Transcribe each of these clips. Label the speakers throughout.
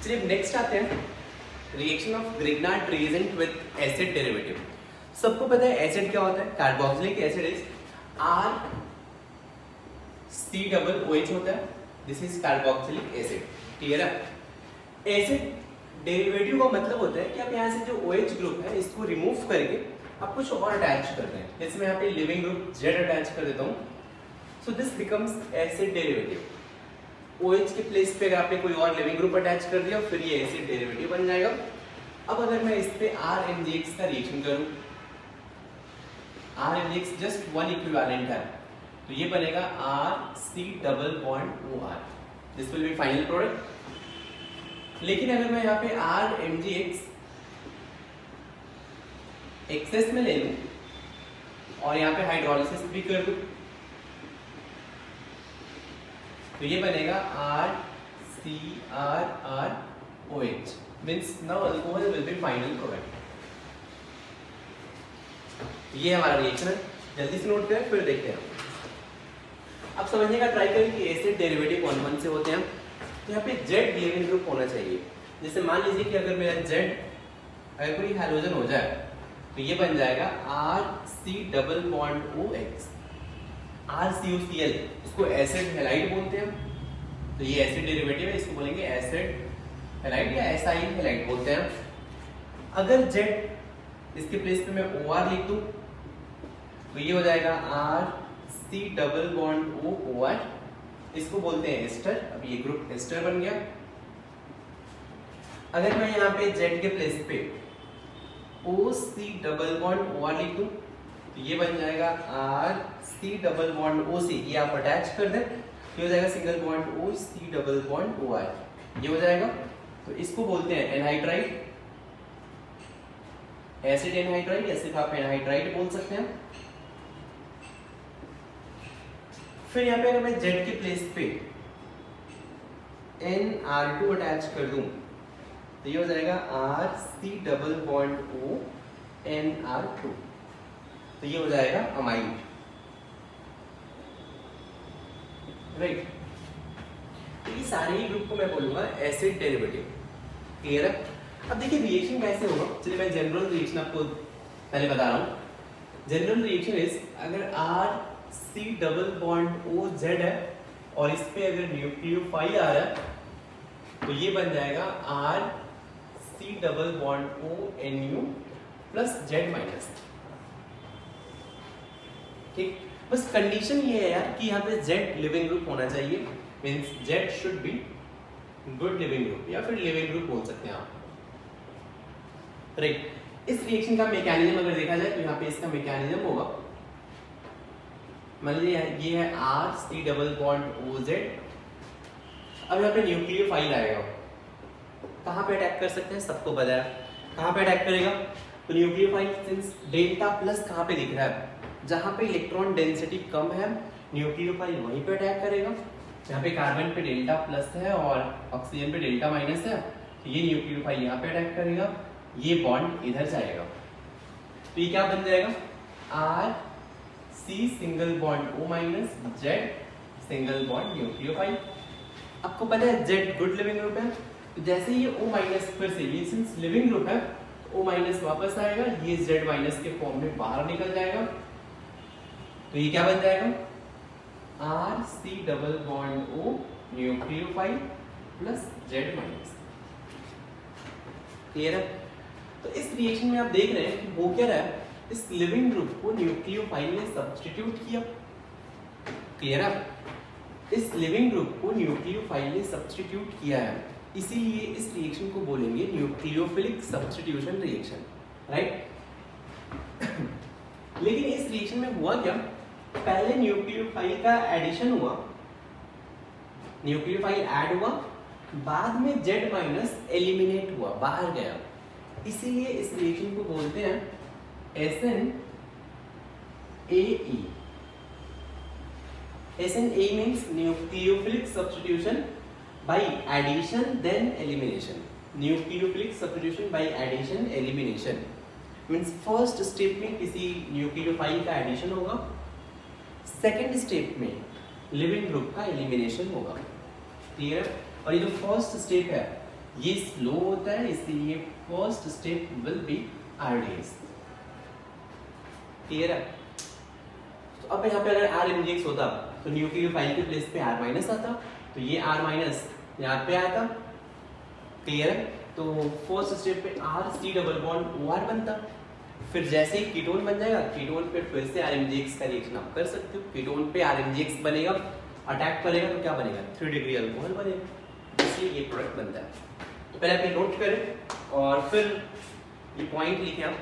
Speaker 1: चलिए नेक्स्ट आते हैं reaction of Grignard reagent with acid derivative. सबको पता है एसिड क्या होता है, कार्बोक्सिलिक एसिड इज RCOOH होता है, this is carboxylic acid. Clear है? एसिड डेरिवेटिव का मतलब होता है कि आप यहाँ से जो OH ग्रुप है इसको रिमूव करके आप कुछ और अटैच करते हैं। जैसे मैं यहाँ पे लिविंग ग्रुप Z अटैच कर देता हूँ, so this becomes acid derivative. OH के प्लेस पे अगर आपने कोई और लिविंग ग्रुप अटैच कर दिया फिर ये एसिड डेरिवेटिव बन जाएगा। अब अगर मैं इस पे RMgX का रिएक्शन करूं, RMgX जस्ट वन इक्विवेलेंट है तो ये बनेगा RC double bond OR, this will be final product. लेकिन अगर मैं यहाँ पे RMgX एक्सेस में ले लूं और यहाँ पे हाइड्रोलिसिस भी कर दूं तो ये बनेगा RCRROH, means now alcohol will be final product. ये हमारा रिएक्शन है, जल्दी से नोट करें फिर देखते हैं। अब समझने का ट्राई करें कि एसिड डेरिवेटिव कौन-कौन से होते हैं। तो यहाँ पे Z लिविंग ग्रुप होना चाहिए। जैसे मान लीजिए कि अगर मेरा Z अगर कोई हैलोजन हो जाए तो ये बन जाएगा RC double bond OX, RCOCl, इसको एसिड हैलाइड बोलते हैं। तो ये एसिड डेरिवेटिव है, इसको बोलेंगे एसिड हैलाइड या एसाइल हैलाइड बोलते हैं। अगर Z इसके प्लेस पे मैं OR लिख दूं तो ये हो जाएगा RC डबल बॉन्ड OR, इसको बोलते हैं एस्टर। अब ये ग्रुप एस्टर बन गया। अगर मैं यहाँ पे Z के प्लेस पे OC डबल बॉन्ड OR लिख दूं तो ये बन जाएगा RC डबल बॉन्ड OC, ये आप अटैच कर दें ये हो जाएगा single bond OC double bond OR, ये हो जाएगा। तो इसको बोलते हैं एनहाइड्राइड, एसिड एनहाइड्राइड या सिर्फ आप एनहाइड्राइड बोल सकते हैं। फिर यहाँ पे अगर मैं Z के प्लेस पे NR2 अटैच कर दूं तो ये हो जाएगा RC double bond O NR2, तो ये हो जाएगा अमाइड, राइट। तो ये सारे ही ग्रुप को मैं बोलूंगा एसिड डेरिवेटिव। क्लियर है? अब देखिए रिएक्शन कैसे होगा। चलिए मैं जनरल रिएक्शन आपको पहले बता रहा हूँ। जनरल रिएक्शन इज अगर RC डबल बॉन्ड OZ है और इस पे अगर न्यूक्लियोफाइल आ रहा है तो ये बन जाएगा RC double bond ONU plus Z minus. ठीक, बस कंडीशन ये है यार कि यहाँ पे Z लिविंग ग्रुप होना चाहिए, means Z should be good leaving group या फिर लिविंग ग्रुप बोल सकते हैं आप, राइट। इस रिएक्शन का मैकेनिज्म अगर देखा जाए तो यहाँ पे इसका मैकेनिज्म होगा, मान लीजिए ये है RC डबल बॉन्ड OZ। अब यहाँ पे न्यूक्लियोफाइल आएगा, कहाँ पे अटैक कर सकते हैं सबको पता है, कहाँ पे अटैक करेगा। तो न्यूक्लियोफाइल सिंस डेल्टा प्लस कहाँ पे दिख रहा है, जहां पे इलेक्ट्रॉन डेंसिटी कम है न्यूक्लियोफाइल वहीं पे अटैक करेगा। यहाँ पे कार्बन पे डेल्टा प्लस है और ऑक्सीजन पे डेल्टा माइनस है तो ये न्यूक्लियोफाइल यहाँ पे अटैक करेगा, ये बॉन्ड इधर जाएगा तो ये क्या बन जाएगा RC single bond O minus Z single bond nucleophile. आपको पता है Z गुड लिविंग ग्रुप है, तो जैसे ये O माइनस फिर से ये सिंस लिविंग ग्रुप है O माइनस वापस आएगा, ये Z माइनस के फॉर्म में बाहर निकल जाएगा तो ये क्या बन जाएगा RC double bond O nucleophile plus Z minus. Clear है? तो इस रिएक्शन में आप देख रहे हैं कि वो क्या रहा है, इस लिविंग ग्रुप को न्यूक्लियोफाइल ने सब्स्टिट्यूट किया। क्लियर है? इस लिविंग ग्रुप को न्यूक्लियोफाइल ने सब्स्टिट्यूट किया है, इसीलिए इस रिएक्शन को बोलेंगे न्यूक्लियोफिलिक सब्स्टिट्यूशन रिएक्शन, राइट। लेकिन इस रिएक्शन में हुआ क्या, पहले न्यूक्लियोफाइल का एडिशन हुआ, न्यूक्लियोफाइल ऐड हुआ, बाद में Z माइनस एलिमिनेट हुआ, बाहर गया, इसीलिए इस रिएक्शन को बोलते हैं SNAE। SNAE means nucleophilic substitution by addition then elimination. Nucleophilic substitution by addition elimination means first step में किसी न्यूक्लियोफाइल का एडिशन होगा, सेकेंड स्टेप में लिविंग ग्रुप का एलिमिनेशन होगा। क्लियर? और ये जो फर्स्ट स्टेप है ये स्लो होता है, इसलिए first step will be RDS. Clear है? तो अब यहाँ पे अगर आर इंजेक्स होता तो न्यूक्लियोफाइल के प्लेस पे आर माइनस आता, तो ये आर माइनस यहाँ पे आता। क्लियर है? तो फर्स्ट स्टेप पे R C double bond O R बनता। फिर जैसे ही कीटोन बन जाएगा, कीटोन पे फिर से आर इंजेक्स का रिएक्शन आप कर सकते हो। कीटोन पे आर इंजेक्स बनेगा, अटैक करेगा तो क्या बनेगा? 3 डिग्री अल्कोहल बनेगा। इसलिए ये प्रोडक्ट बनता है। तो पहले आप ये नोट करें और फिर ये पॉइंट लिखें आप।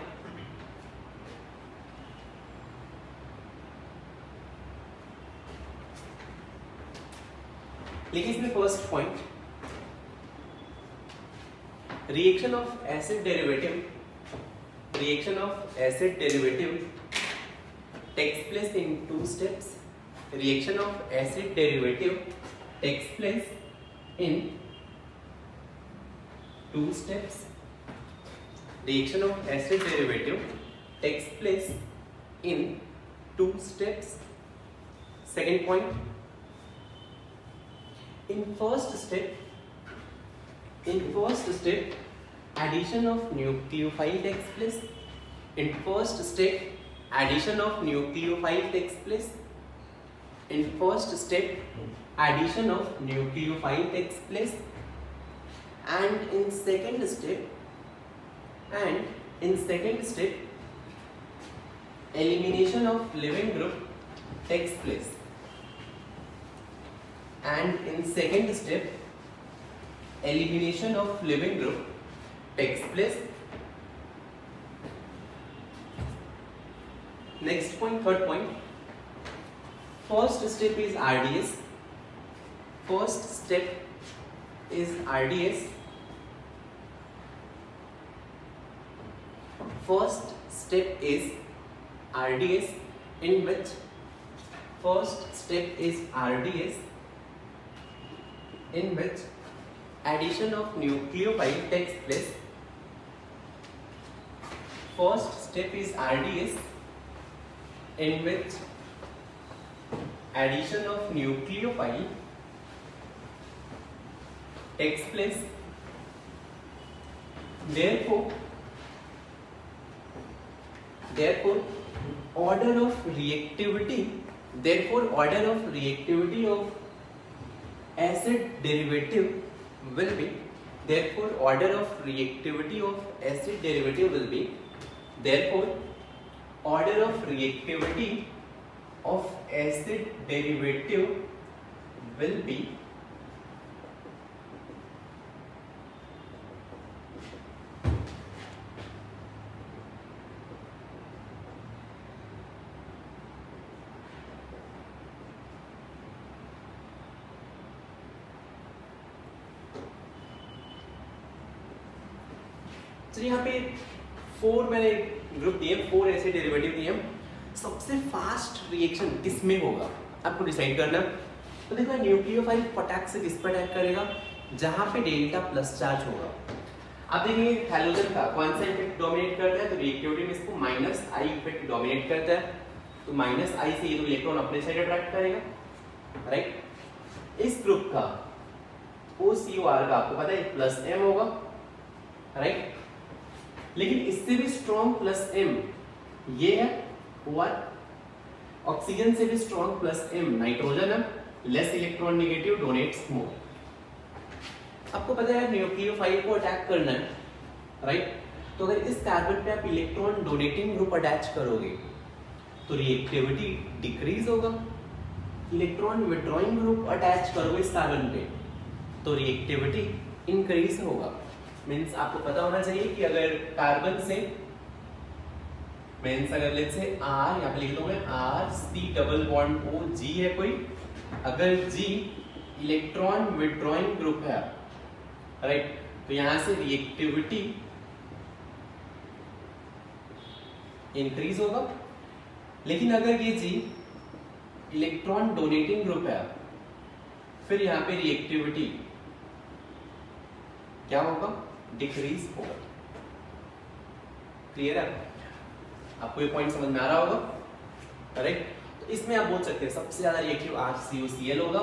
Speaker 1: लिखिए इसमें first point, reaction of acid derivative takes place in 2 steps. Reaction of acid derivative takes place in 2 steps. Reaction of acid derivative takes place in 2 steps. Second point, in first step addition of nucleophile takes place. In first step addition of nucleophile takes place. In first step addition of nucleophile takes place. And in second step elimination of living group takes place. And in second step elimination of living group takes place. Next point, third point, first step is RDS. First step is RDS. First step is RDS, in which first step is RDS, in which addition of nucleophile takes place. First step is RDS, in which addition of nucleophile takes place. Therefore order of reactivity of acid derivative will be, therefore order of reactivity of acid derivative will be, therefore order of reactivity of acid derivative will be तो यहाँ पे 4 मैंने group दिए, 4 ऐसे derivative दिए। सबसे fast reaction किसमें होगा आपको डिसाइड करना। तो देखो न्यूक्लियोफाइल फटाक से किस पर अटैक करेगा? जहां पे डेल्टा प्लस चार्ज होगा। अब देखिए हैलोजन का कौन सा इफेक्ट डोमिनेट करता है? तो रिएक्टिविटी में इसको माइनस आई इफेक्ट डोमिनेट करता है। तो माइनस आई से ये तो इलेक्ट्रॉन अपने साइड अट्रैक्ट करेगा, राइट। इस ग्रुप का OCOR का आपको पता है प्लस M होगा, राइट। लेकिन इससे भी स्ट्रॉन्ग प्लस M ये है OR। ऑक्सीजन से भी स्ट्रॉन्ग प्लस M नाइट्रोजन है, लेस इलेक्ट्रॉन नेगेटिव, डोनेट्स मोर। आपको पता है न्यूक्लियोफाइल को अटैक करना है, राइट। तो अगर इस कार्बन पे आप इलेक्ट्रॉन डोनेटिंग ग्रुप अटैच करोगे तो रिएक्टिविटी डिक्रीज होगा। इलेक्ट्रॉन विड्रॉइंग ग्रुप अटैच करोगे इस कार्बन पे तो रिएक्टिविटी इंक्रीज होगा। मींस आपको पता होना चाहिए कि अगर कार्बन से मींस अगर लेट्स से R यहाँ पे लिख दो मैं RC double bond O G है कोई, अगर G इलेक्ट्रॉन विड्रॉइंग ग्रुप है, राइट, तो यहां से रिएक्टिविटी इंक्रीज होगा। लेकिन अगर ये G इलेक्ट्रॉन डोनेटिंग ग्रुप है फिर यहां पे रिएक्टिविटी क्या होगा? डिक्रीज होगा। क्लियर है? आपको ये पॉइंट समझ में आ रहा होगा, करेक्ट। तो इसमें आप बोल सकते हैं सबसे ज्यादा रिएक्टिव RCOCl होगा,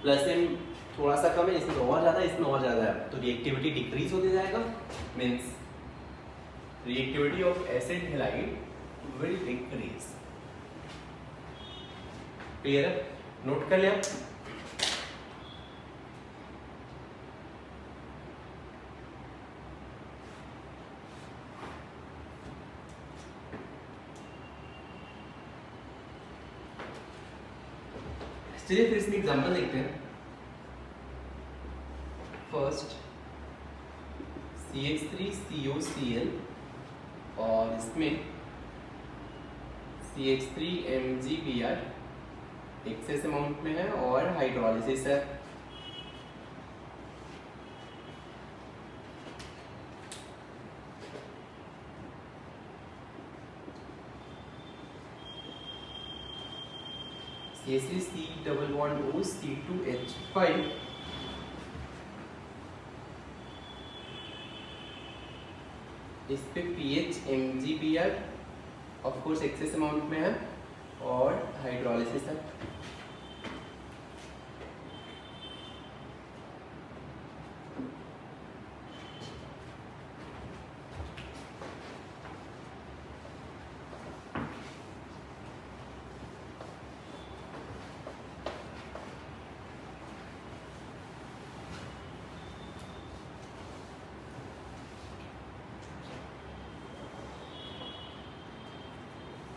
Speaker 1: प्लस M थोड़ा सा कम है, इसमें और ज़्यादा, इसमें और ज़्यादा है, तो रिएक्टिविटी डिक्रीज होते जाएगा, means reactivity of acid halide will decrease. Clear है? नोट कर लिया? चलिए फिर इसमें एग्जांपल देखते हैं। फर्स्ट CH3COCl और इसमें CH3MgBr एक्सेस अमाउंट में है और हाइड्रोलिसिस है। C double bond O C2H5 इस पे pH MgBr of course excess amount में है और हाइड्रोलिसिस है।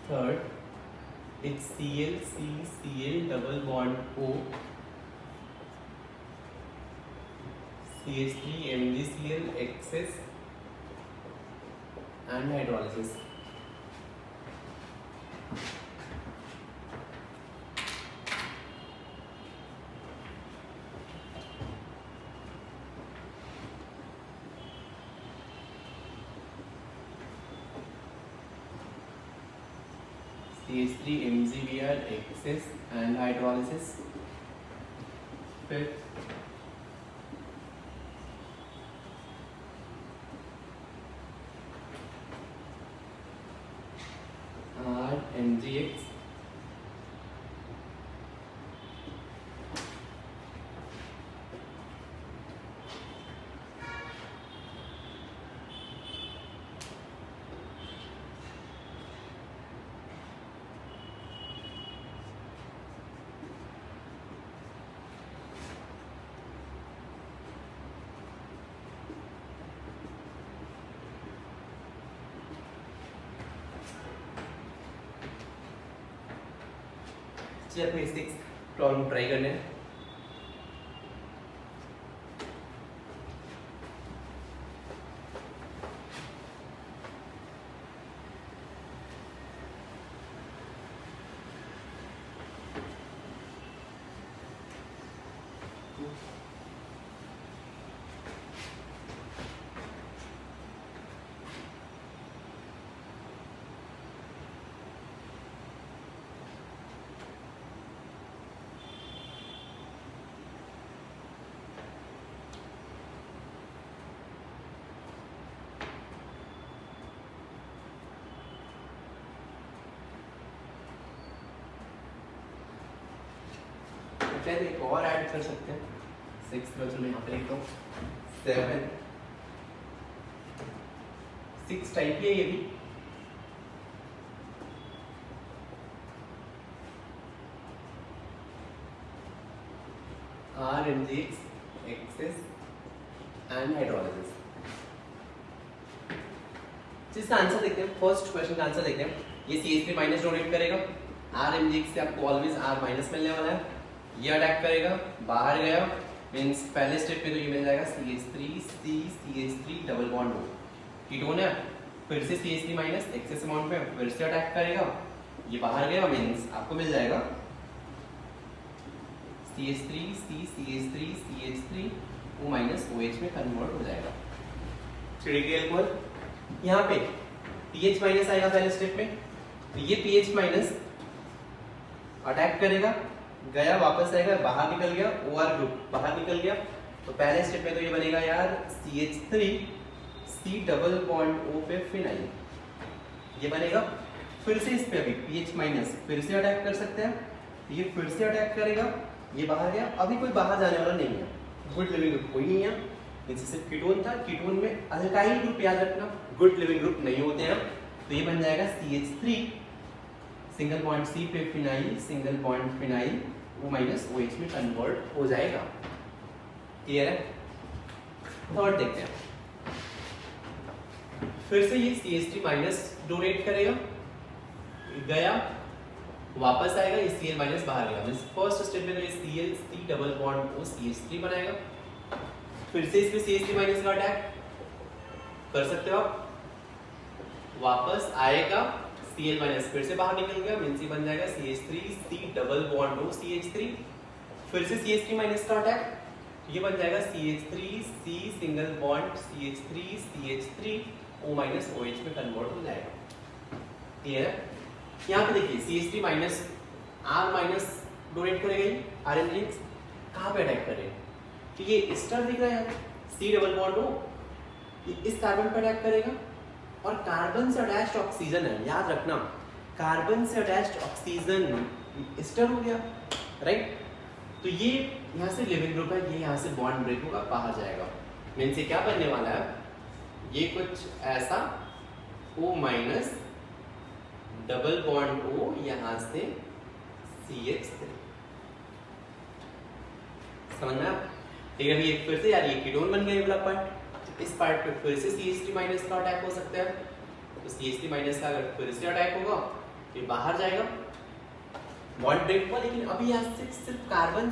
Speaker 1: Third, it's ClCCl double bond O CH3MgCl excess and hydrolysis। CH3MgBr excess and hydrolysis। फिर RMgX चलिए अपने 6 प्रॉब्लम ट्राई करने हैं। शायद एक और ऐड कर सकते हैं 6 में, चलो यहाँ पे लिखता हूँ 7 6 टाइप है ये भी। RMgX excess and hydrolysis। जिसका आंसर देखते हैं, फर्स्ट क्वेश्चन का आंसर देखते हैं। ये CH3 माइनस डोनेट करेगा, RMgX से आपको ऑलवेज R माइनस मिलने वाला है। ये अटैक करेगा, बाहर गया, मीन्स पहले स्टेप पे तो ये मिल जाएगा CH3C CH3 double bond O, ketone है। फिर से CH3 माइनस एक्सेस अमाउंट में फिर से अटैक करेगा, ये बाहर गया, मीन्स आपको मिल जाएगा CH3C CH3 CH3 O minus OH में कन्वर्ट हो जाएगा। यहाँ पे pH माइनस आएगा पहले स्टेप में, तो ये pH माइनस अटैक करेगा, गया, वापस आएगा, बाहर निकल गया, OR ग्रुप बाहर निकल गया, तो पहले स्टेप में तो ये बनेगा यार CH3C डबल बॉन्ड O पे फिनाइल, ये बनेगा। फिर से इस पे अभी pH माइनस फिर से अटैक कर सकते हैं, ये फिर से अटैक करेगा, ये बाहर गया, अभी कोई बाहर जाने वाला नहीं है, गुड लिविंग ग्रुप कोई नहीं है, इनसे सिर्फ कीटोन था, कीटोन में अल्काइल ग्रुप याद रखना, गुड लिविंग ग्रुप नहीं होते हैं, तो ये बन जाएगा CH3 सिंगल बॉन्ड C पे phenyl, single bond phenyl O minus OH में कन्वर्ट हो जाएगा। क्लियर है? थर्ड देखते हैं, फिर से ये CH3 माइनस डोनेट करेगा, गया वापस आएगा, ये Cl माइनस बाहर गया, मींस फर्स्ट स्टेप में ये Cl C double bond O CH3 बनाएगा, फिर से इसमें CH3 माइनस का अटैक कर सकते हो आप, वापस आएगा Cl माइनस फिर से बाहर निकल गया, मींस ये बन जाएगा CH3 C double bond O CH3, फिर से CH3 माइनस का अटैक, ये बन जाएगा CH3 C single bond CH3 CH3 O minus OH में कन्वर्ट हो जाएगा। क्लियर है? यहाँ पे देखिए CH3 minus R minus donate करेगा, RNX कहाँ पे अटैक करेगा, तो ये एस्टर दिख रहा है C डबल बॉन्ड O, ये इस कार्बन पे अटैक करेगा, और कार्बन से अटैच्ड ऑक्सीजन है, याद रखना कार्बन से अटैच्ड ऑक्सीजन एस्टर हो गया, राइट? तो ये यहाँ से लिविंग ग्रुप है, ये यहाँ से बॉन्ड ब्रेक होगा, बाहर जाएगा, मीन्स से क्या बनने वाला है, ये कुछ ऐसा O minus double bond O यहाँ से CH3, समझ में आप? ठीक है, ये फिर से यार ये कीटोन बन गया वाला पार्ट, इस पार्ट पे फिर से CH3 माइनस का अटैक हो सकता है, तो CH3 माइनस का अगर फिर से अटैक होगा फिर बाहर जाएगा, बॉन्ड ब्रेक हुआ, लेकिन अभी यहाँ से सिर्फ कार्बन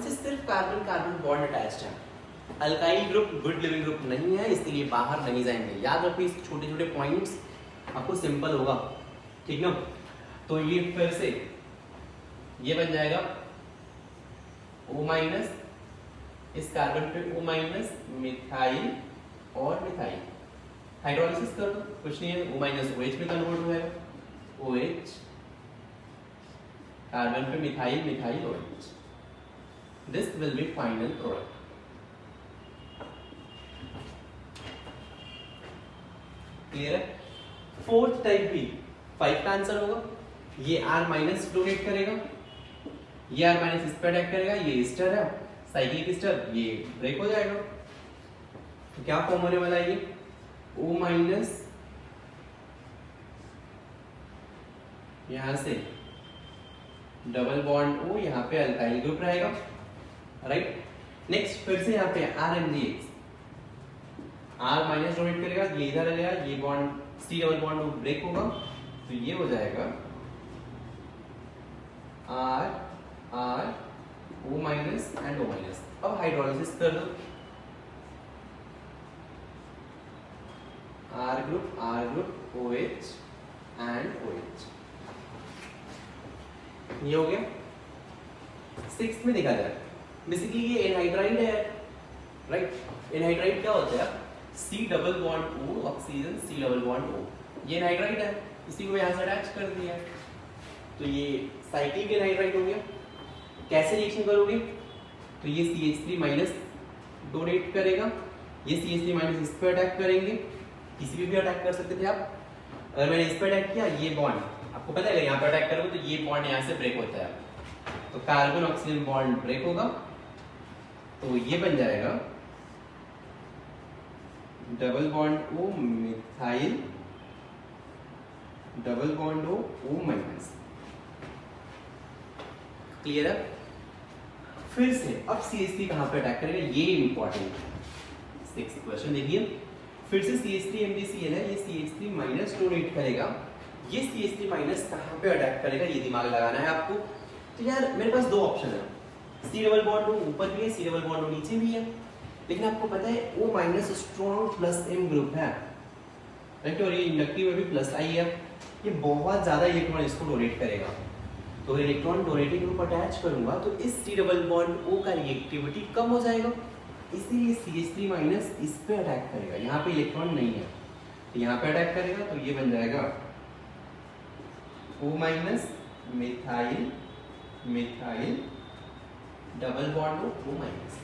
Speaker 1: कार्बन बॉन्ड अटैच्ड है, alkyl group good leaving group नहीं है, इसलिए बाहर नहीं जाएंगे। याद रखो इस छोटे छोटे पॉइंट्स, आपको सिंपल होगा, ठीक ना? तो ये फिर से ये बन जाएगा O माइनस, इस कार्बन पे O माइनस, मिथाइल और मिथाइल, हाइड्रोलिसिस कर दो, कुछ नहीं है, O माइनस OH में कन्वर्ट हो जाएगा, OH कार्बन पे methyl, methyl OH, this will be final product. Clear है? फोर्थ टाइप भी 5 का आंसर होगा, ये R माइनस डोनेट करेगा, ये R माइनस इस पे अटैक करेगा, ये एस्टर है साइक्लिक एस्टर, ये ब्रेक हो जाएगा, तो क्या फॉर्म होने वाला है, ये O माइनस यहां से डबल बॉन्ड O, यहाँ पे अल्काइल ग्रुप रहेगा, राइट? नेक्स्ट फिर से यहाँ पे RMgX, R माइनस डोनेट करेगा, ये इधर आ गया, ये bond C double bond O break होगा, तो ये हो जाएगा R O minus and O minus. अब हाइड्रोलिसिस कर दो, R group OH and OH, ये हो गया। 6th में देखा जाए, बेसिकली ये एनहाइड्राइड है, राइट? एनहाइड्राइड क्या होता है, C double bond O oxygen C double bond O, ये एनहाइड्राइड है, इसी को यहाँ से अटैच कर दिया है, तो ये साइक्लिक एनहाइड्राइड हो गया। कैसे रिएक्शन करोगे, तो ये CH3 माइनस डोनेट करेगा, ये CH3 माइनस इस पे अटैक करेंगे, किसी पे भी अटैक कर सकते थे आप, अगर मैंने इस पे अटैक किया, ये बॉन्ड आपको पता है यहाँ पे अटैक करोगे तो ये बॉन्ड यहाँ से ब्रेक होता है, तो कार्बन ऑक्सीजन बॉन्ड ब्रेक होगा, तो ये बन जाएगा double bond O methyl, double bond O minus. Clear है? फिर से अब CH3 कहां पे अटैक करेगा, ये इंपॉर्टेंट है। 6th क्वेश्चन देखिए, फिर से CH3 MgCl है, ये CH3 माइनस डोनेट करेगा, ये CH3 माइनस कहां पे अटैक करेगा, ये दिमाग लगाना है आपको। तो यार मेरे पास दो ऑप्शन है, C डबल बॉन्ड O ऊपर भी है, C डबल बॉन्ड O नीचे भी है, लेकिन आपको पता है O minus strong plus M group है, राइट? और ये इंडक्टिव में भी प्लस I है, ये बहुत ज्यादा इलेक्ट्रॉन इसको डोनेट करेगा, तो इलेक्ट्रॉन डोनेटिंग ग्रुप अटैच करूंगा तो इस C डबल बॉन्ड O का रिएक्टिविटी कम हो जाएगा, इसीलिए CH3 माइनस इस पे अटैक करेगा, यहाँ पे इलेक्ट्रॉन नहीं है, तो यहाँ पे अटैक करेगा, तो ये बन जाएगा O minus methyl, methyl double bond O minus,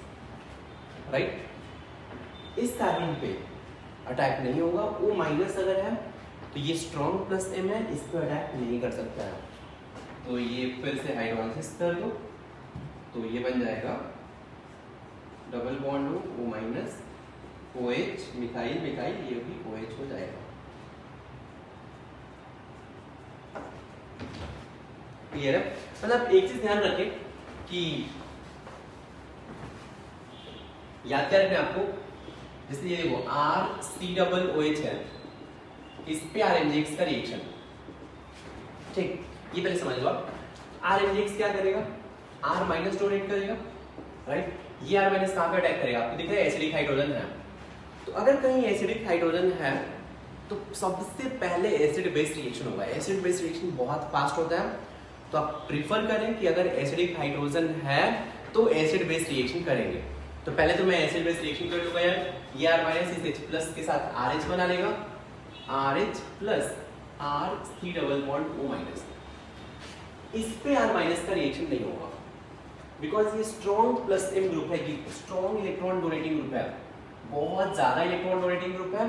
Speaker 1: right? इस कार्बन पे अटैक नहीं होगा, O माइनस अगर है तो ये स्ट्रॉन्ग प्लस M है, इस पे अटैक नहीं कर सकता है, तो ये फिर से हाइड्रोलिसिस कर दो, तो ये बन जाएगा double bond O minus OH, methyl methyl, ये भी OH हो जाएगा। क्लियर है? मतलब एक चीज ध्यान रखें कि याद क्या रखना है आपको, जैसे ये देखो RC OH है, इस पे RMGX का रिएक्शन, ठीक, ये पहले समझ लो आप। RMGX क्या करेगा, R माइनस डोनेट करेगा, राइट। ये R माइनस कहाँ पे अटैक करेगा, आपको दिख रहा है एसिडिक हाइड्रोजन है, तो अगर कहीं एसिडिक हाइड्रोजन है तो सबसे पहले एसिड बेस रिएक्शन होगा। एसिड बेस रिएक्शन बहुत फास्ट होता है, तो आप प्रीफर करें कि अगर एसिडिक हाइड्रोजन है तो एसिड बेस रिएक्शन करेंगे। तो पहले तो मैं एसिड बेस रिएक्शन कर लूंगा यार, ये R माइनस इस H प्लस के साथ RH बना लेगा, RH plus RC double bond O minus, इस पे R माइनस का रिएक्शन नहीं होगा बिकॉज ये स्ट्रॉन्ग प्लस M ग्रुप है, कि स्ट्रॉन्ग इलेक्ट्रॉन डोनेटिंग ग्रुप है, बहुत ज्यादा इलेक्ट्रॉन डोनेटिंग ग्रुप है,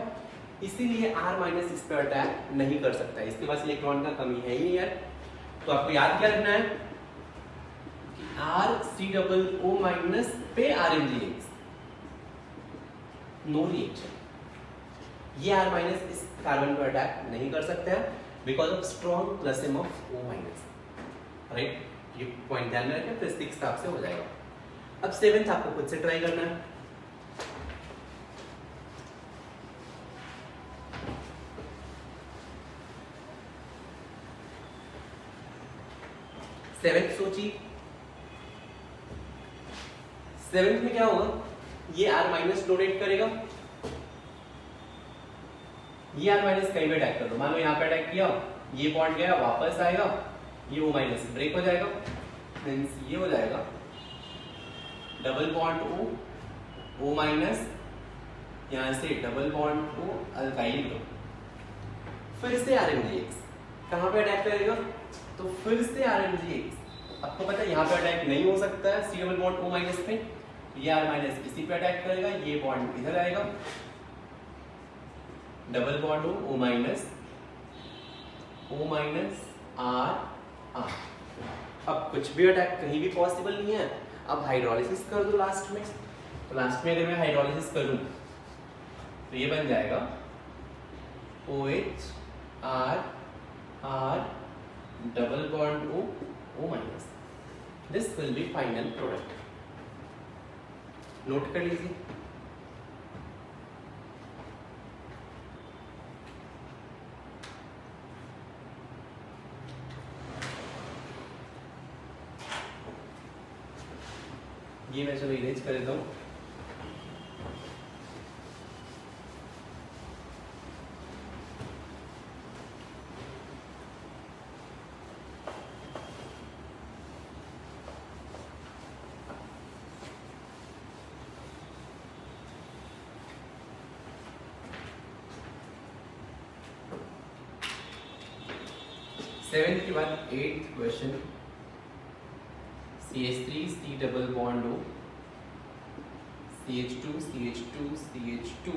Speaker 1: इसीलिए R माइनस इस पे अटैक नहीं कर सकता, इसके पास इलेक्ट्रॉन का कमी है ही नहीं यार। तो आपको याद क्या रखना है कि RC डबल O माइनस पे RMGX, नो रिएक्शन, ये R माइनस इस कार्बन पर अटैक नहीं कर सकते हैं because of strong plus M of O minus, right. ये पॉइंट ध्यान में रखें, फिर 6th आपसे हो जाएगा। अब 7th आपको खुद से ट्राई करना है। सेवेंथ सोचिए, 7th में क्या होगा, ये R माइनस डोनेट करेगा, ये R माइनस कहीं पे अटैक कर दो, मान लो यहाँ पे अटैक किया, ये बॉन्ड गया वापस आएगा, ये O माइनस ब्रेक हो जाएगा, मींस ये हो जाएगा डबल बॉन्ड O माइनस, यहाँ से double bond O alkyl group, फिर से RMGX कहाँ पे अटैक करेगा, तो फिर से RMGX, आपको पता है यहाँ पे अटैक नहीं हो सकता है C double bond O minus पे, ये R माइनस इसी पे अटैक करेगा, ये बॉन्ड इधर आएगा, double bond O minus R। अब कुछ भी अटैक कहीं भी पॉसिबल नहीं है, अब हाइड्रोलिसिस कर दो लास्ट में, तो लास्ट में अगर मैं हाइड्रोलिसिस करूं तो ये बन जाएगा OH R double bond O minus, this will be final product. Note कर लीजिए। ये मैं चलो इरेज कर देता हूँ। सेवेंथ के बाद 8th question, CH3 C double bond O, CH2 CH2 CH2,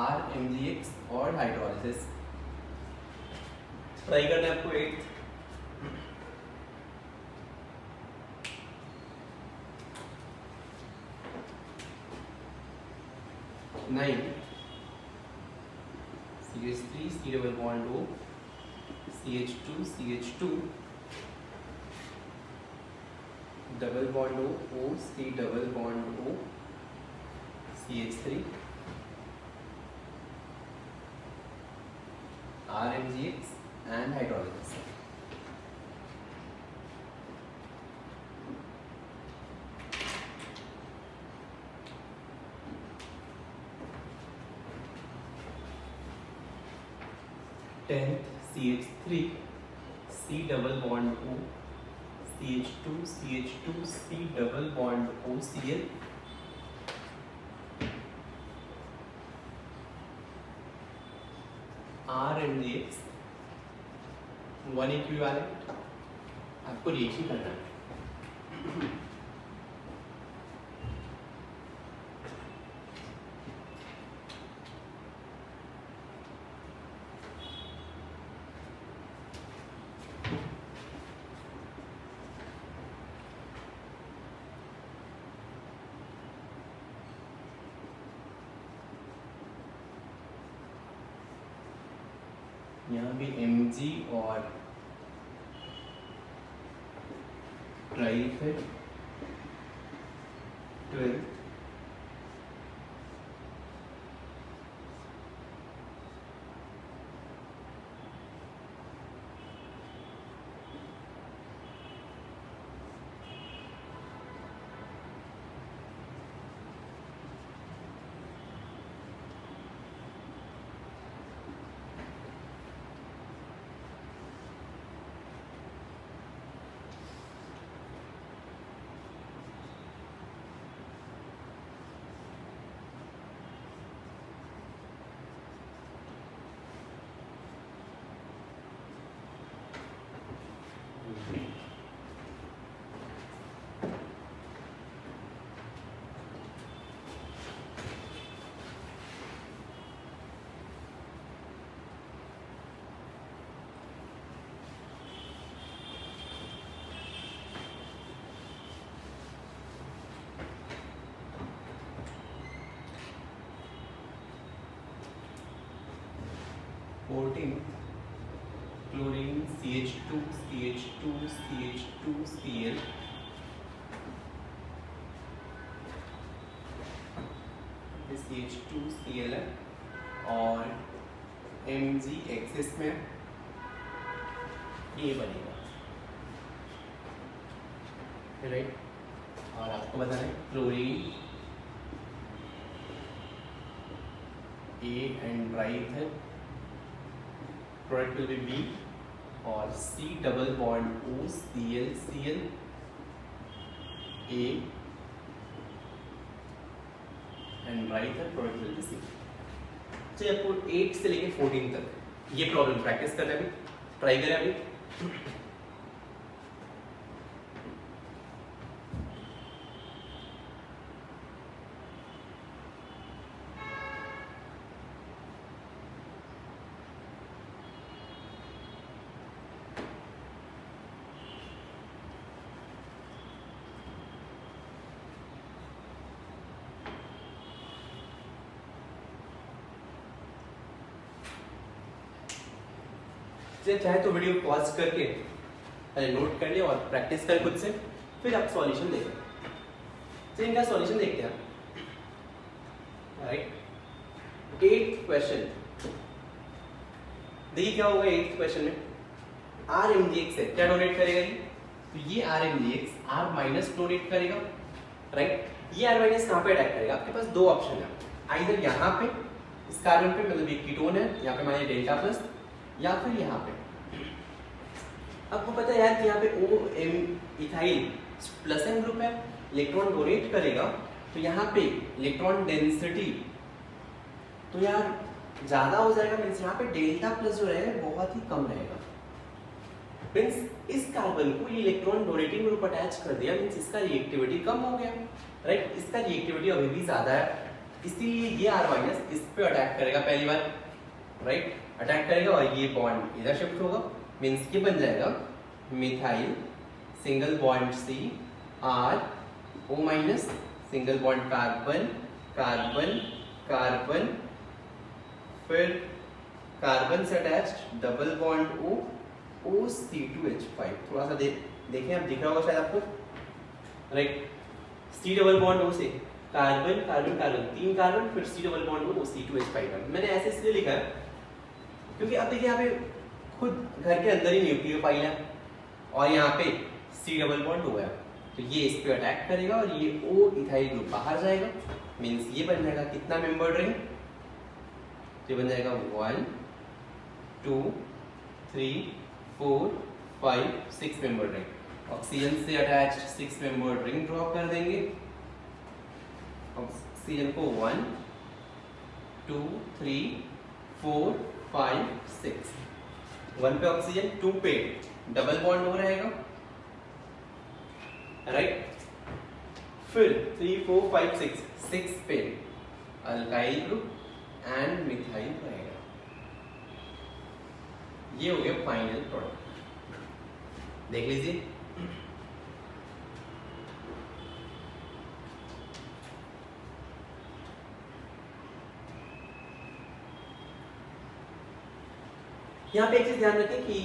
Speaker 1: RMGX और हाइड्रोलिसिस ट्राई करना है आपको। 8th nine CH3 C double bond O, CH2 CH2 double bond O C double bond O, CH3 RMGX and hydrolysis. Tenth CH3 C double bond O, CH2 CH2 C double bond OCl, RMGX, one equivalent, आपको reach ही करना है। यहाँ भी mg और drive है 12 14 chlorine CH2 CH2 CH2 Cl CH2 Cl है और Mg axis में ये बनेगा, राइट। और आपको बताना है chlorine A and dry ether product will be B और C double bond O Cl Cl A and dry ether product will be C। चलिए आपको 8 से लेके 14 तक ये प्रॉब्लम प्रैक्टिस करना है, अभी ट्राई करें अभी। चाहे तो वीडियो पॉज करके पहले नोट कर लिया और प्रैक्टिस कर खुद से, फिर आप सॉल्यूशन देखें। तो इनका सॉल्यूशन देखते हैं, राइट। 8th क्वेश्चन देखिए क्या होगा। 8th क्वेश्चन में RMgx है, क्या डोनेट करेगा ये? तो ये RMgx R माइनस डोनेट करेगा, राइट। ये R माइनस कहाँ पे अटैक करेगा? आपके पास दो ऑप्शन है, आइदर यहाँ पे इस कार्बन पे, मतलब ये कीटोन है, यहाँ पे हमारे डेल्टा प्लस, या फिर यहाँ पे। आपको पता है यार कि यहाँ पे OM ethyl plus N group है, इलेक्ट्रॉन डोनेट करेगा, तो यहाँ पे इलेक्ट्रॉन डेंसिटी तो यार ज्यादा हो जाएगा, मीन्स यहाँ पे डेल्टा प्लस जो रहेगा बहुत ही कम रहेगा। मीन्स इस कार्बन को ये इलेक्ट्रॉन डोनेटिंग ग्रुप अटैच कर दिया, मीन्स इसका रिएक्टिविटी कम हो गया, राइट। इसका रिएक्टिविटी अभी भी ज्यादा है, इसीलिए ये R माइनस इस पे अटैक करेगा पहली बार, राइट। अटैक करेगा और ये बॉन्ड इधर शिफ्ट होगा, मीन्स ये बन जाएगा methyl single bond C R O minus single bond carbon carbon carbon, फिर कार्बन से attached double bond O OC2H5। थोड़ा सा देखें, आप दिख रहा होगा शायद आपको, right. C double bond O से कार्बन कार्बन कार्बन, 3 कार्बन, फिर C double bond O OC2H5। मैंने ऐसे इसलिए लिखा है क्योंकि अब देखिए यहाँ पे खुद घर के अंदर ही न्यूक्लियोफाइल है और यहाँ पे C डबल बॉन्ड O है, तो ये इस पे अटैक करेगा और ये O इथाइल ग्रुप बाहर जाएगा, मींस ये बन जाएगा कितना मेंबर्ड रिंग? तो ये बन जाएगा 1 2 3 4 5 6 मेंबर्ड रिंग। ऑक्सीजन से अटैच्ड 6 मेंबर्ड रिंग ड्रॉ कर देंगे। ऑक्सीजन को 1 2 3 4 5 6, 1 पे ऑक्सीजन, 2 पे डबल बॉन्ड हो रहेगा, राइट। फिर 3 4 5 6 पे अल्काइल ग्रुप एंड मिथाइल रहेगा। ये हो गया फाइनल प्रोडक्ट। देख लीजिए, यहाँ पे एक चीज ध्यान रखें कि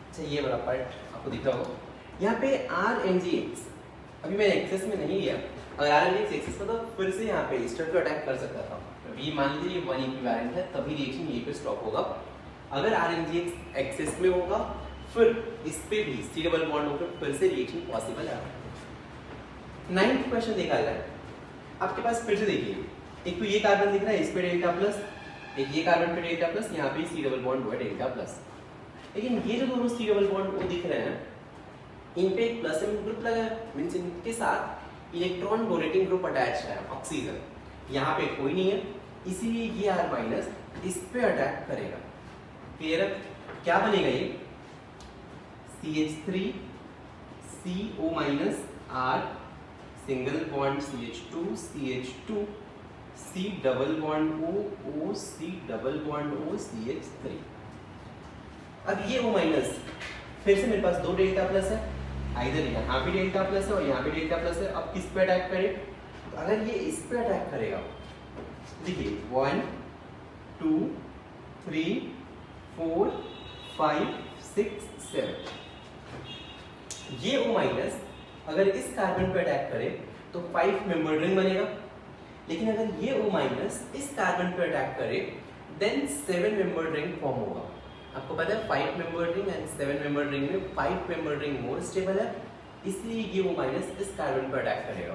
Speaker 1: अच्छा ये वाला पार्ट आपको दिख रहा हो, यहाँ पे RNGX अभी मैंने एक्सेस में नहीं लिया। अगर RNGX एक्सेस में तो फिर से यहाँ पे स्टर पे अटैक कर सकता था। अभी मान लीजिए ये 1 इक्विवेलेंट है, तभी रिएक्शन यहीं पे स्टॉप होगा। अगर RNGX एक्सेस में होगा फिर इस पे भी C डबल बॉन्ड होकर फिर से रिएक्शन पॉसिबल है। 9th क्वेश्चन देखा जाए, आपके पास फिर से देखिए, एक तो ये कार्बन दिख रहा है, इस पे डेल्टा प्लस, एक ये कार्बन पे डेल्टा प्लस, यहाँ पे C डबल बॉन्ड हुआ है डेल्टा प्लस। लेकिन ये जो दोनों C डबल बॉन्ड वो दिख रहे हैं, इन पे एक प्लस एम ग्रुप लगा है, मींस इनके साथ इलेक्ट्रॉन डोनेटिंग ग्रुप अटैच है ऑक्सीजन। यहाँ पे कोई नहीं है, इसीलिए ये R माइनस इस पे अटैक करेगा। क्लियर है? क्या बनेगा ये? CH3 CO minus R single bond CH2 CH2 C double bond O O C double bond O CH3। अब ये O माइनस फिर से मेरे पास दो डेल्टा प्लस है, इधर यहाँ पे डेल्टा प्लस है और यहाँ पे डेल्टा प्लस है। अब किस पे अटैक करे? तो अगर ये इस पे अटैक करेगा, देखिए 1 2 3 4 5 6 7, ये O माइनस अगर इस कार्बन पे अटैक करे तो 5 मेंबर रिंग बनेगा। लेकिन अगर ये O माइनस इस कार्बन पे अटैक करे देन 7 मेंबर रिंग फॉर्म होगा। आपको पता है 5 member ring and 7 member ring में 5 मेंबर रिंग मोर स्टेबल है, इसलिए ये O माइनस इस कार्बन पे अटैक करेगा।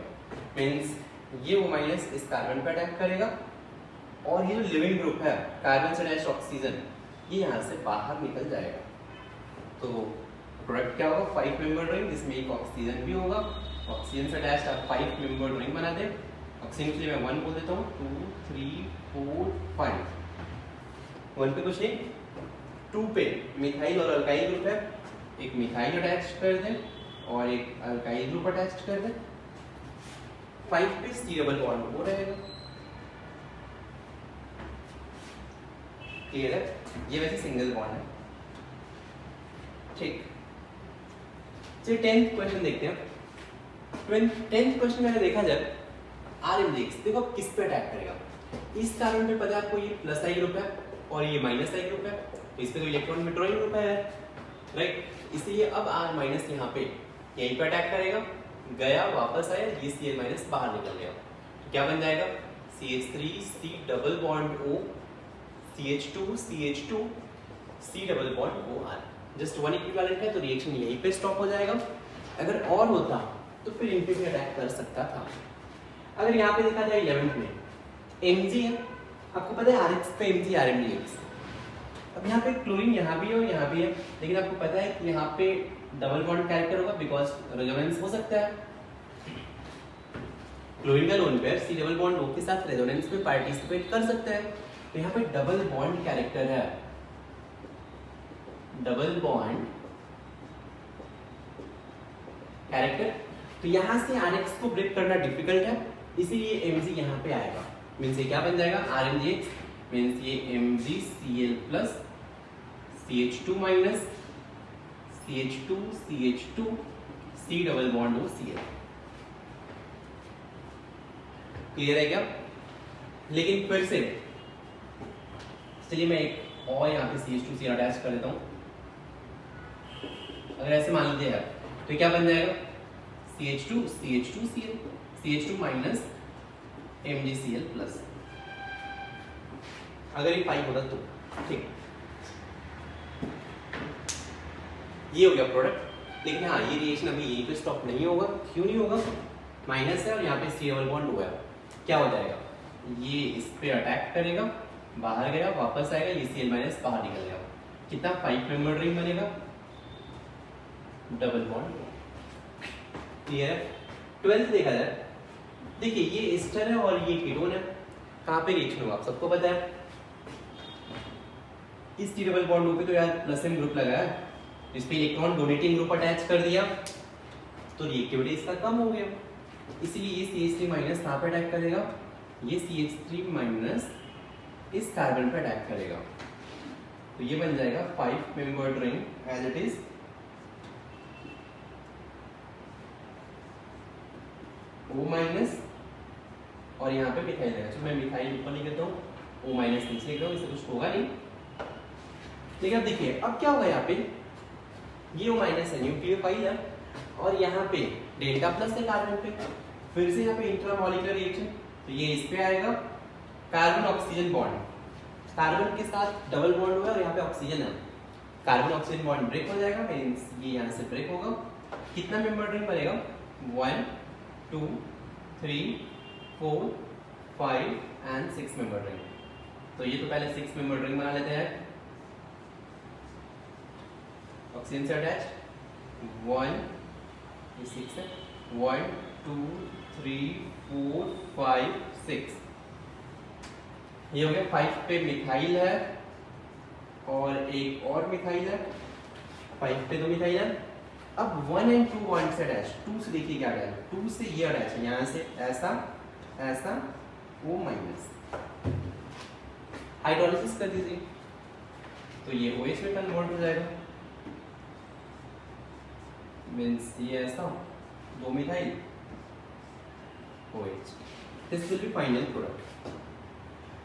Speaker 1: मींस ये O माइनस इस कार्बन पे अटैक करेगा और ये जो लिविंग ग्रुप है कार्बन से अटैच्ड ऑक्सीजन, ये यहाँ से बाहर निकल जाएगा। तो प्रोडक्ट क्या होगा? 5 मेंबर रिंग, जिसमें एक ऑक्सीजन भी होगा। ऑक्सीजन से अटैच्ड आप 5 मेंबर रिंग बना दें। ऑक्सीजन के लिए मैं 1 बोल देता हूँ, 2 3 4 5। 1 पे कुछ नहीं, 2 पे मिथाइल और अल्काइल ग्रुप है, एक मिथाइल अटैच कर दें और एक अल्काइल ग्रुप अटैच कर दें। 5 पे C डबल बॉन्ड हो रहेगा। क्लियर है? ये वैसे सिंगल बॉन्ड है। ठीक, चलिए 10th क्वेश्चन देखते हैं। 10th क्वेश्चन में अगर देखा जाए RNGX, देखो अब किस पे अटैक करेगा। इस कार्बन पे पता है आपको ये प्लस आई ग्रुप है और ये माइनस आई ग्रुप है, तो इस पे तो इलेक्ट्रॉन विड्रॉइंग ग्रुप है, राइट। इसलिए अब R माइनस यहाँ पे यहीं पे अटैक करेगा, गया वापस आया, ये Cl माइनस बाहर निकल गया, तो क्या बन जाएगा? CH3 C double bond O CH2 CH2 C double bond OR। Just 1 equivalent है तो रिएक्शन यहीं पे स्टॉप हो जाएगा। अगर और होता तो फिर इन पे भी अटैक कर सकता था। अगर यहाँ पे देखा जाए 11th में Mg है, आपको पता है RH पे Mg RNGX। अब यहाँ पे क्लोरीन यहाँ भी है और यहाँ भी है, लेकिन आपको पता है कि यहाँ पे डबल बॉन्ड कैरेक्टर होगा बिकॉज रेजोनेंस हो सकता है। क्लोरीन का lone pair C double bond O के साथ रेजोनेंस में पार्टिसिपेट कर सकता है, तो यहाँ पे डबल बॉन्ड कैरेक्टर है, डबल बॉन्ड कैरेक्टर। तो यहाँ से RX को ब्रेक करना डिफिकल्ट है, इसीलिए Mg यहाँ पे आएगा। मीन्स ये क्या बन जाएगा? RNGX मीन्स ये MgCl plus CH2 minus CH2 CH2 C double bond O Cl। Clear है क्या? लेकिन फिर से चलिए मैं एक और यहाँ पे CH2 Cl अटैच कर देता हूँ। अगर ऐसे मान लीजिए यार, तो क्या बन जाएगा? CH2 CH2 Cl CH2 minus MgCl plus. अगर ये 5 होता तो ठीक, ये हो गया प्रोडक्ट। लेकिन हाँ, ये रिएक्शन अभी यहीं पे स्टॉप नहीं होगा। क्यों नहीं होगा? माइनस है और यहाँ पे C डबल बॉन्ड हुआ है, क्या हो जाएगा? ये इस पे अटैक करेगा, बाहर गया, वापस आएगा, ये Cl माइनस बाहर निकल गया। कितना? 5 मेंबर रिंग बनेगा, डबल बॉन्ड। क्लियर है? 12th देखा जाए, देखिए ये एस्टर है और ये कीटोन है। कहाँ पे रिएक्शन होगा आप सबको पता है। इस C डबल बॉन्ड पे तो यार प्लस एम ग्रुप लगा है, इस पे इलेक्ट्रॉन डोनेटिंग ग्रुप अटैच कर दिया तो रिएक्टिविटी इसका कम हो गया, इसलिए ये CH3 माइनस कहाँ पे अटैक करेगा, ये CH3 माइनस इस कार्बन पे अटैक करेगा। तो ये बन जाएगा 5 membered ring as it is O minus, और यहाँ पे मिथाइल है। तो मैं मिथाइल ऊपर लिख देता हूँ, O माइनस नीचे लिख रहा हूँ, इससे कुछ होगा नहीं। लेकिन अब देखिए अब क्या होगा, यहाँ पे ये O माइनस है, न्यूक्लियोफाइल है, और यहाँ पे डेल्टा प्लस है कार्बन पे, फिर से यहाँ पे इंट्रामॉलिक्यूलर रिएक्शन, तो ये इस पे आएगा कार्बन ऑक्सीजन बॉन्ड, कार्बन के साथ डबल बॉन्ड हुआ और यहाँ पे ऑक्सीजन है, कार्बन ऑक्सीजन बॉन्ड ब्रेक हो जाएगा, मींस ये यहाँ से ब्रेक होगा। कितना मेंबर रिंग बनेगा, 1 2 3 4 5 एंड 6 मेंबर रिंग। तो ये तो पहले 6 मेंबर रिंग बना लेते हैं, ऑक्सीजन से अटैच 1, ये 6 है, 1 2 3 4 5 6, ये हो गया। 5 पे मिथाइल है और एक और मिथाइल है, 5 पे 2 मिथाइल है। अब 1 एंड 2 बॉन्ड से अटैच, 2 से देखिए क्या है, 2 से ये अटैच है, यहाँ से ऐसा ऐसा O माइनस, हाइड्रोलिसिस कर दीजिए तो ये OH में कन्वर्ट हो जाएगा, मीन्स ये ऐसा 2 methyl OH, this will be final product.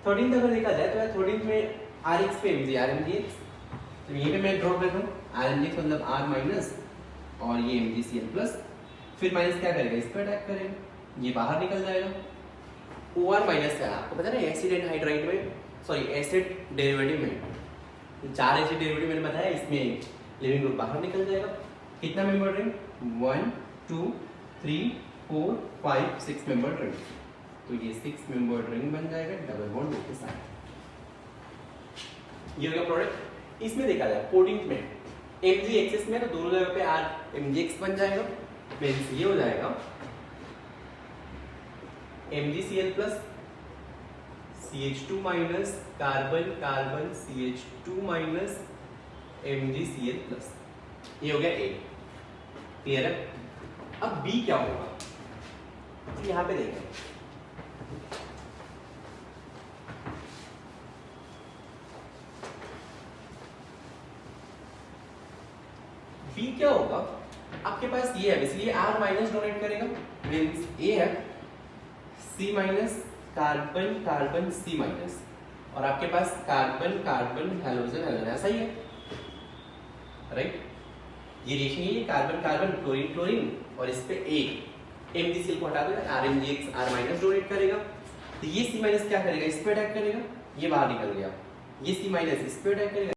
Speaker 1: 13th अगर देखा जाए तो 13th में RX पे MgX, तो यहीं पे मैं ड्रॉप देता हूँ, RMgX मतलब R माइनस और ये MgCl प्लस, फिर माइनस क्या करेगा, इस पर अटैक करेगा, ये बाहर निकल जाएगा। OR माइनस का आपको पता है एसिड एंड हाइड्राइड में, सॉरी एसिड डेरिवेटिव में 4 एसिड डेरिवेटिव मैंने बताया, इसमें लिविंग ग्रुप बाहर निकल जाएगा। कितना मेंबर रिंग, 1 2 3 4 5 6 मेंबर रिंग, तो ये 6 मेंबर रिंग बन जाएगा डबल बॉन्ड के साथ। ये हो गया प्रोडक्ट। इसमें देखा जाए 14th में Mg एक्सिस में, तो दोनों जगह पे R MgX बन जाएगा, मींस ये हो जाएगा MgCl plus CH2 minus carbon carbon CH2 minus MgCl plus, ये हो गया A। क्लियर है। अब B क्या होगा, तो यहां पे देखें, B क्या होगा, आपके पास ये है, इसलिए R माइनस डोनेट करेगा, मींस A है C minus carbon carbon C minus, और आपके पास कार्बन कार्बन हैलोजन हैलोजन, ऐसा ही है राइट। ये रिएक्शन ये कार्बन कार्बन क्लोरीन क्लोरीन, और इस पे एक MgCl को हटा देगा, RMgX R माइनस डोनेट करेगा, तो ये C माइनस क्या करेगा, इस पे अटैक करेगा, ये बाहर निकल गया, ये C माइनस इस पे अटैक करेगा।